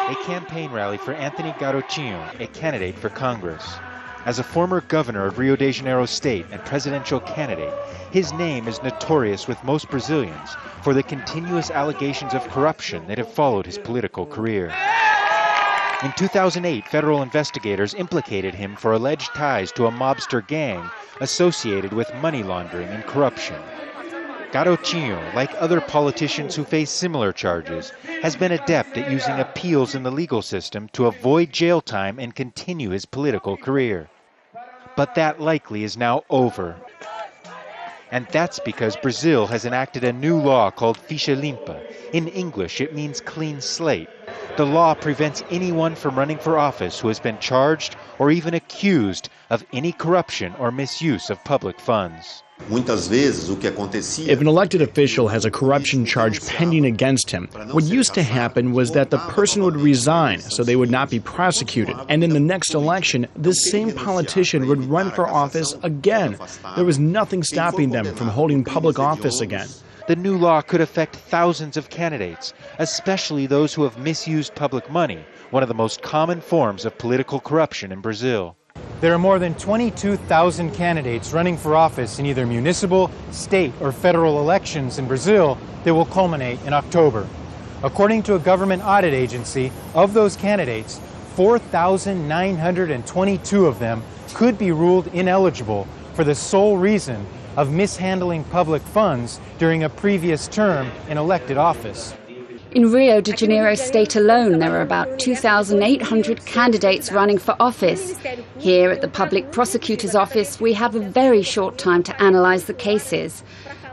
a campaign rally for Anthony Garotinho, a candidate for Congress. As a former governor of Rio de Janeiro state and presidential candidate, his name is notorious with most Brazilians for the continuous allegations of corruption that have followed his political career. In 2008, federal investigators implicated him for alleged ties to a mobster gang associated with money laundering and corruption. Garotinho, like other politicians who face similar charges, has been adept at using appeals in the legal system to avoid jail time and continue his political career. But that likely is now over. And that's because Brazil has enacted a new law called Ficha Limpa. In English, it means clean slate. The law prevents anyone from running for office who has been charged or even accused of any corruption or misuse of public funds. If an elected official has a corruption charge pending against him, what used to happen was that the person would resign so they would not be prosecuted. And in the next election, this same politician would run for office again. There was nothing stopping them from holding public office again. The new law could affect thousands of candidates, especially those who have misused public money, one of the most common forms of political corruption in Brazil. There are more than 22,000 candidates running for office in either municipal, state, or federal elections in Brazil that will culminate in October. According to a government audit agency, of those candidates, 4,922 of them could be ruled ineligible for the sole reason of mishandling public funds during a previous term in elected office. In Rio de Janeiro state alone, there are about 2,800 candidates running for office. Here at the Public Prosecutor's Office, we have a very short time to analyse the cases.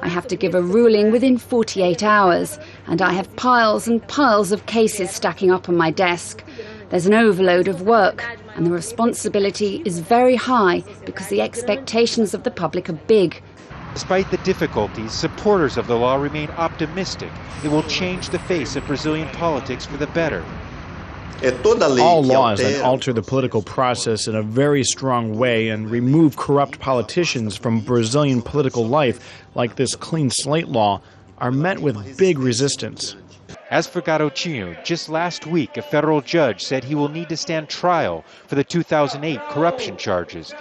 I have to give a ruling within 48 hours, and I have piles and piles of cases stacking up on my desk. There's an overload of work, and the responsibility is very high because the expectations of the public are big. Despite the difficulties, supporters of the law remain optimistic it will change the face of Brazilian politics for the better. All laws that alter the political process in a very strong way and remove corrupt politicians from Brazilian political life, like this clean slate law, are met with big resistance. As for Garotinho, just last week a federal judge said he will need to stand trial for the 2008 corruption charges.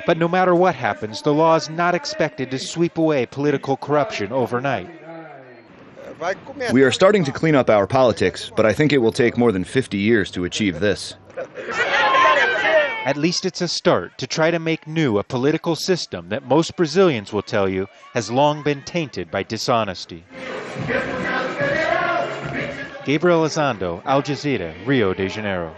But no matter what happens, the law is not expected to sweep away political corruption overnight. We are starting to clean up our politics, but I think it will take more than 50 years to achieve this. At least it's a start to try to make new a political system that most Brazilians will tell you has long been tainted by dishonesty. Gabriel Elizondo, Al Jazeera, Rio de Janeiro.